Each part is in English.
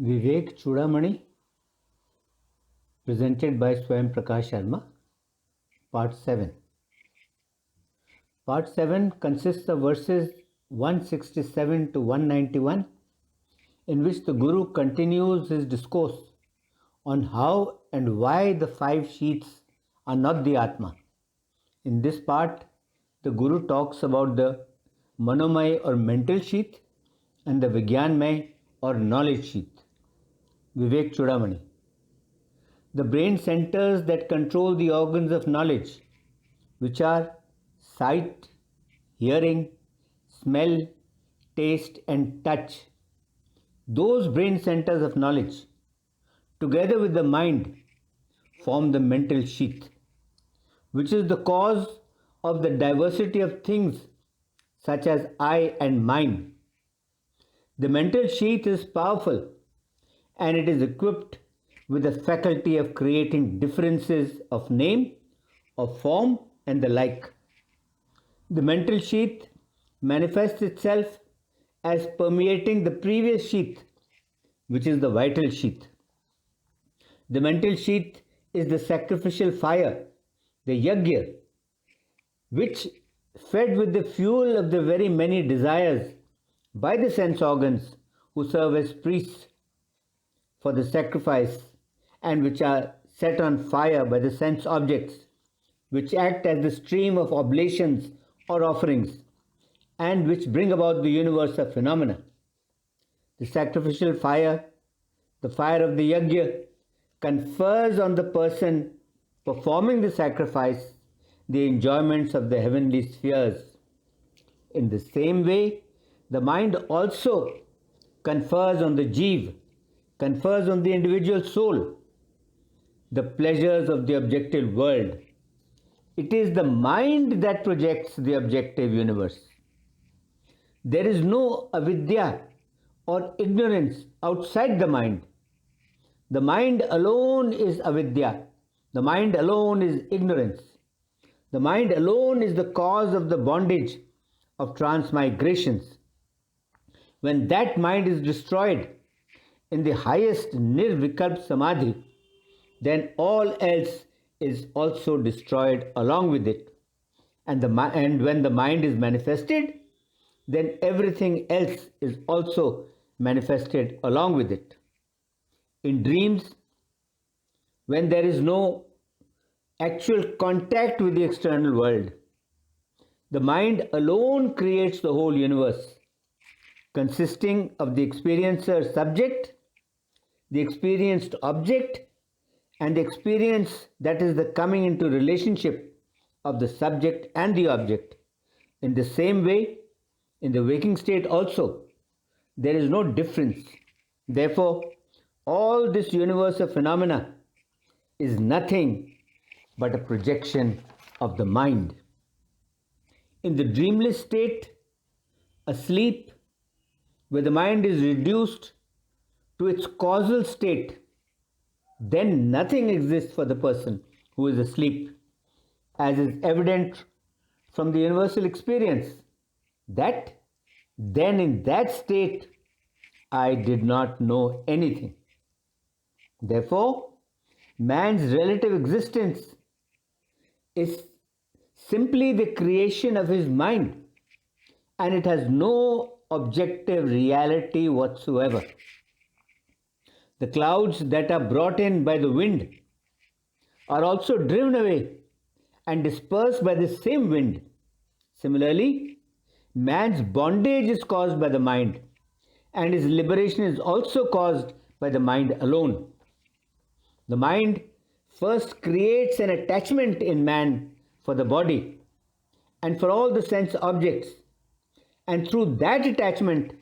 Vivek Chudamani, presented by Svayam Prakash Sharma, Part 7. Part 7 consists of verses 167 to 191, in which the Guru continues his discourse on how and why the 5 sheaths are not the Atma. In this part, the Guru talks about the Manomay or mental sheath and the Vigyanmay or knowledge sheath. Vivek Chudamani. The brain centers that control the organs of knowledge, which are sight, hearing, smell, taste, and touch. Those brain centers of knowledge, together with the mind, form the mental sheath, which is the cause of the diversity of things such as I and mine. The mental sheath is powerful and it is equipped with the faculty of creating differences of name, of form, and the like. The mental sheath manifests itself as permeating the previous sheath, which is the vital sheath. The mental sheath is the sacrificial fire, the yajna, which, fed with the fuel of the very many desires by the sense organs who serve as priests for the sacrifice, and which are set on fire by the sense objects, which act as the stream of oblations or offerings, and which bring about the universe of phenomena. The sacrificial fire, the fire of the yajna, confers on the person performing the sacrifice the enjoyments of the heavenly spheres. In the same way, the mind also confers on the jiva, confers on the individual soul, the pleasures of the objective world. It is the mind that projects the objective universe. There is no avidya or ignorance outside the mind. The mind alone is avidya. The mind alone is ignorance. The mind alone is the cause of the bondage of transmigrations. When that mind is destroyed in the highest nirvikalp samadhi, then all else is also destroyed along with it. And when the mind is manifested, then everything else is also manifested along with it. In dreams, when there is no actual contact with the external world, the mind alone creates the whole universe, consisting of the experiencer subject, the experienced object, and the experience that is the coming into relationship of the subject and the object. In the same way, in the waking state also, there is no difference. Therefore, all this universe of phenomena is nothing but a projection of the mind. In the dreamless state, asleep, where the mind is reduced to its causal state, then nothing exists for the person who is asleep, as is evident from the universal experience that then in that state I did not know anything. Therefore, man's relative existence is simply the creation of his mind, and it has no objective reality whatsoever. The clouds that are brought in by the wind are also driven away and dispersed by the same wind. Similarly, man's bondage is caused by the mind, and his liberation is also caused by the mind alone. The mind first creates an attachment in man for the body and for all the sense objects, and through that attachment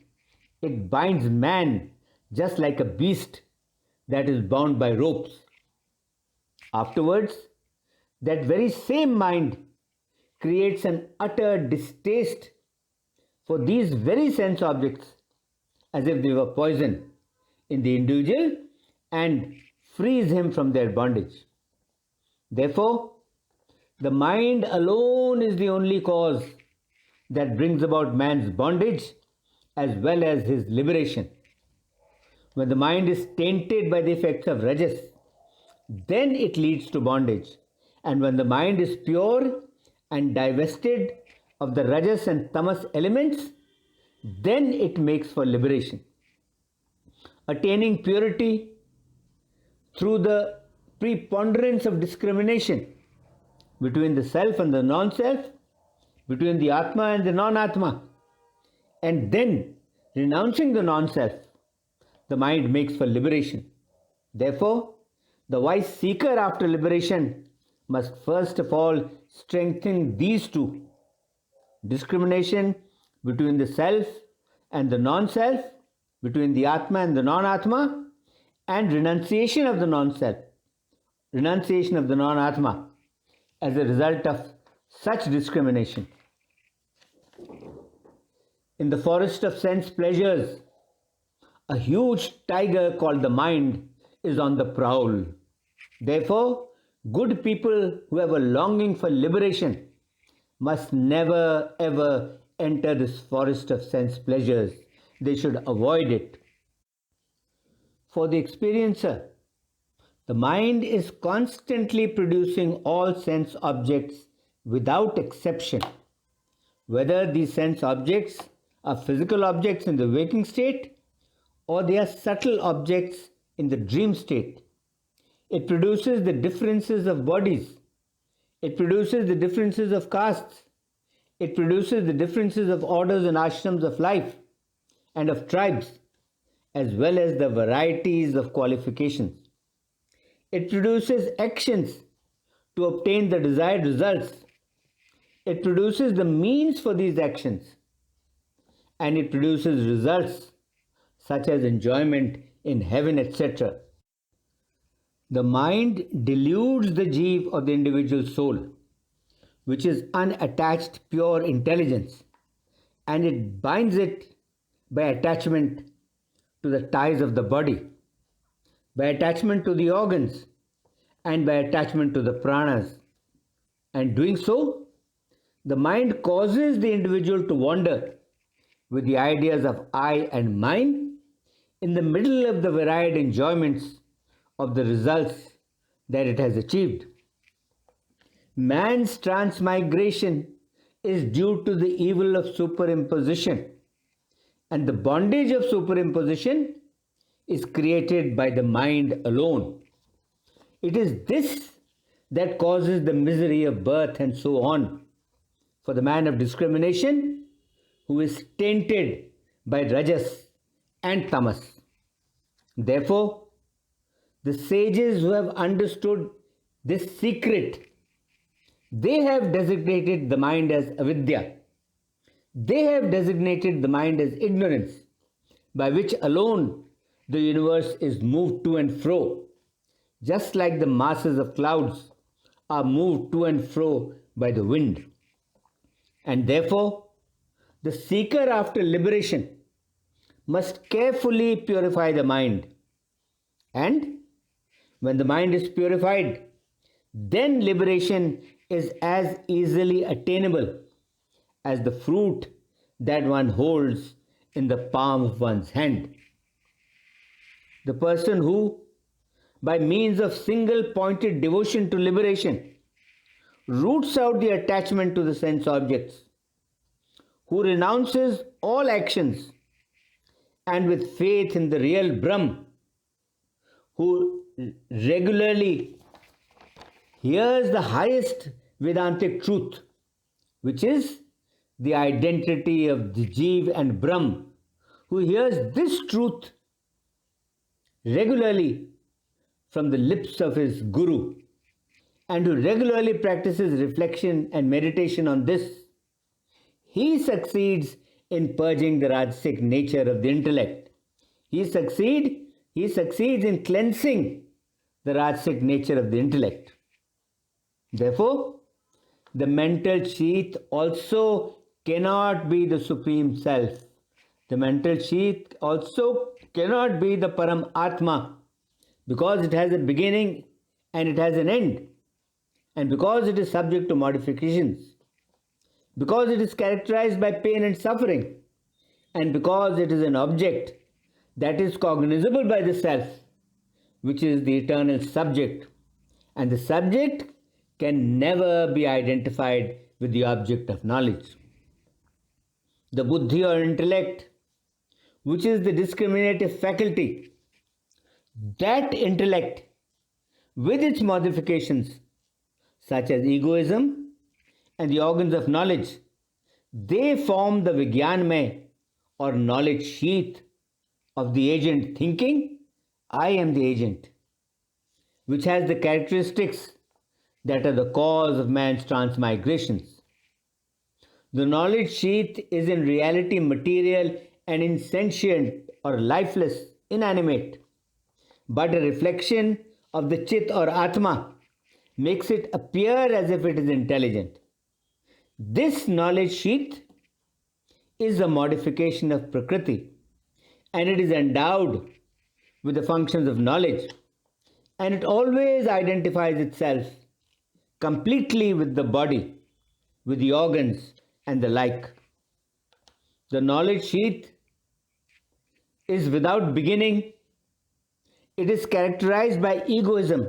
it binds man just like a beast that is bound by ropes. Afterwards, that very same mind creates an utter distaste for these very sense objects as if they were poison in the individual and frees him from their bondage. Therefore, the mind alone is the only cause that brings about man's bondage as well as his liberation. When the mind is tainted by the effects of rajas, then it leads to bondage. And when the mind is pure and divested of the rajas and tamas elements, then it makes for liberation. Attaining purity through the preponderance of discrimination between the self and the non-self, between the Atma and the non-Atma, and then renouncing the non-self, the mind makes for liberation. Therefore, the wise seeker after liberation must first of all strengthen these two: discrimination between the self and the non-self, between the Atma and the non-Atma, and renunciation of the non-self, renunciation of the non-Atma as a result of such discrimination. In the forest of sense pleasures, a huge tiger called the mind is on the prowl. Therefore, good people who have a longing for liberation must never ever enter this forest of sense pleasures. They should avoid it. For the experiencer, the mind is constantly producing all sense objects without exception, whether these sense objects are physical objects in the waking state or they are subtle objects in the dream state. It produces the differences of bodies. It produces the differences of castes. It produces the differences of orders and ashrams of life and of tribes, as well as the varieties of qualifications. It produces actions to obtain the desired results. It produces the means for these actions. And it produces results such as enjoyment in heaven, etc. The mind deludes the jeev of the individual soul, which is unattached pure intelligence, and it binds it by attachment to the ties of the body, by attachment to the organs, and by attachment to the pranas. And doing so, the mind causes the individual to wander with the ideas of I and mine in the middle of the varied enjoyments of the results that it has achieved. Man's transmigration is due to the evil of superimposition, and the bondage of superimposition is created by the mind alone. It is this that causes the misery of birth and so on for the man of discrimination who is tainted by rajas and tamas. Therefore, the sages who have understood this secret, they have designated the mind as avidya. They have designated the mind as ignorance, by which alone the universe is moved to and fro, just like the masses of clouds are moved to and fro by the wind. And therefore, the seeker after liberation must carefully purify the mind. And when the mind is purified, then liberation is as easily attainable as the fruit that one holds in the palm of one's hand. The person who, by means of single-pointed devotion to liberation, roots out the attachment to the sense objects, who renounces all actions, and with faith in the real Brahm, who regularly hears the highest Vedantic truth, which is the identity of the Jeev and Brahm, who hears this truth regularly from the lips of his Guru, and who regularly practices reflection and meditation on this, he succeeds in purging the Rajasic nature of the intellect. He succeeds in cleansing the Rajasic nature of the intellect. Therefore, the mental sheath also cannot be the Supreme Self. The mental sheath also cannot be the Param Atma, because it has a beginning and it has an end, and because it is subject to modifications, because it is characterized by pain and suffering, and because it is an object that is cognizable by the self, which is the eternal subject, and the subject can never be identified with the object of knowledge. The buddhi or intellect, which is the discriminative faculty, that intellect with its modifications such as egoism and the organs of knowledge, they form the Vigyanmay or knowledge sheath of the agent thinking, I am the agent, which has the characteristics that are the cause of man's transmigrations. The knowledge sheath is in reality material and insentient or lifeless, inanimate, but a reflection of the Chit or Atma makes it appear as if it is intelligent. This knowledge sheath is a modification of Prakriti, and it is endowed with the functions of knowledge, and it always identifies itself completely with the body, with the organs, and the like. The knowledge sheath is without beginning. It is characterized by egoism.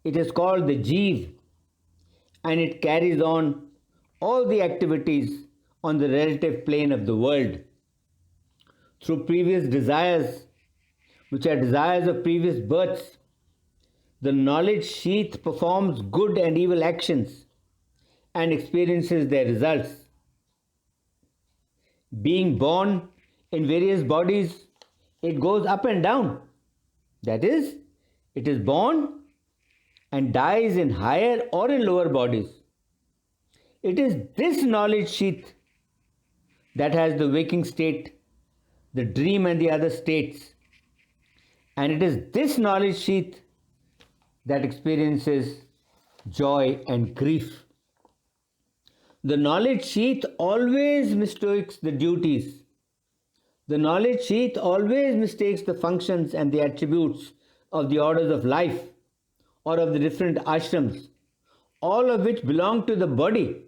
It is called the Jeev, and it carries on all the activities on the relative plane of the world. Through previous desires, which are desires of previous births, the knowledge sheath performs good and evil actions and experiences their results. Being born in various bodies, it goes up and down. That is, it is born and dies in higher or in lower bodies. It is this knowledge sheath that has the waking state, the dream, and the other states. And it is this knowledge sheath that experiences joy and grief. The knowledge sheath always mistakes the duties. The knowledge sheath always mistakes the functions and the attributes of the orders of life or of the different ashrams, all of which belong to the body.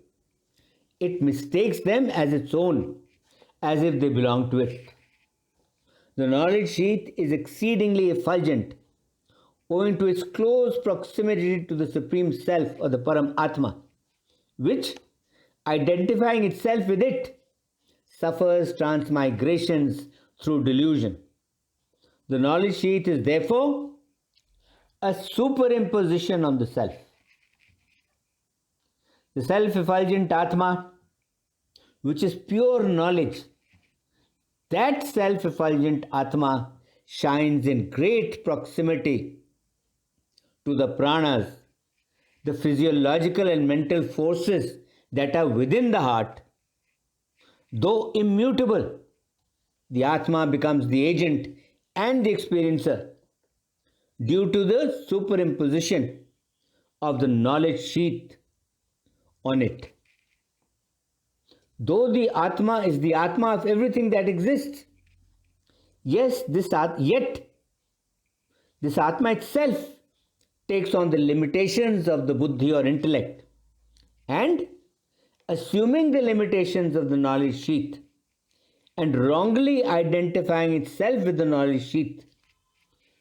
It mistakes them as its own, as if they belong to it. The knowledge sheath is exceedingly effulgent, owing to its close proximity to the Supreme Self or the Param Atma, which, identifying itself with it, suffers transmigrations through delusion. The knowledge sheath is therefore a superimposition on the self. The self-effulgent Atma, which is pure knowledge, that self-effulgent Atma shines in great proximity to the pranas, the physiological and mental forces that are within the heart. Though immutable, the Atma becomes the agent and the experiencer due to the superimposition of the knowledge sheath on it. Though the Atma is the Atma of everything that exists, yet this Atma itself takes on the limitations of the buddhi or intellect, and assuming the limitations of the knowledge sheath and wrongly identifying itself with the knowledge sheath,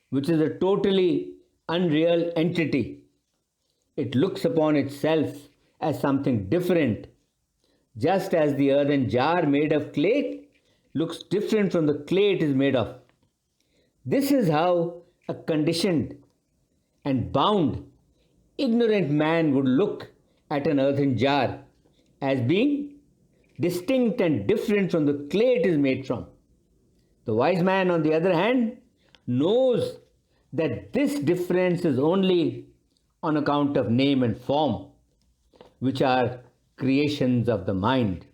which is a totally unreal entity, it looks upon itself as something different, just as the earthen jar made of clay looks different from the clay it is made of. This is how a conditioned and bound, ignorant man would look at an earthen jar as being distinct and different from the clay it is made from. The wise man, on the other hand, knows that this difference is only on account of name and form, which are creations of the mind.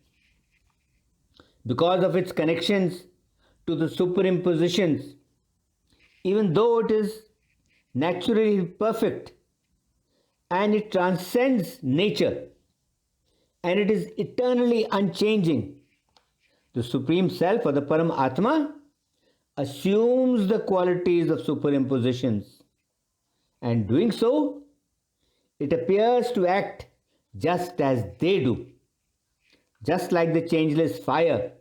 Because of its connections to the superimpositions, even though it is naturally perfect and it transcends nature and it is eternally unchanging, the Supreme Self or the Param Atma assumes the qualities of superimpositions, and doing so, it appears to act just as they do, just like the changeless fire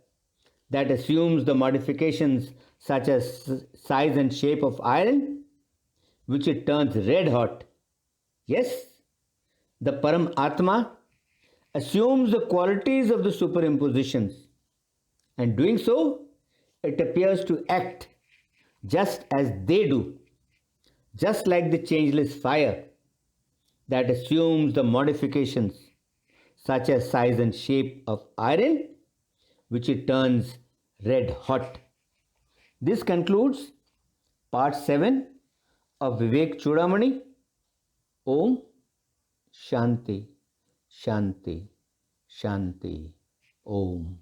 that assumes the modifications such as size and shape of iron, which it turns red hot. Yes, the Param Atma assumes the qualities of the superimpositions, and doing so, it appears to act just as they do, just like the changeless fire that assumes the modifications such as size and shape of iron, which it turns red hot. This concludes part 7 of Vivek Chudamani. Om Shanti, Shanti, Shanti. Om.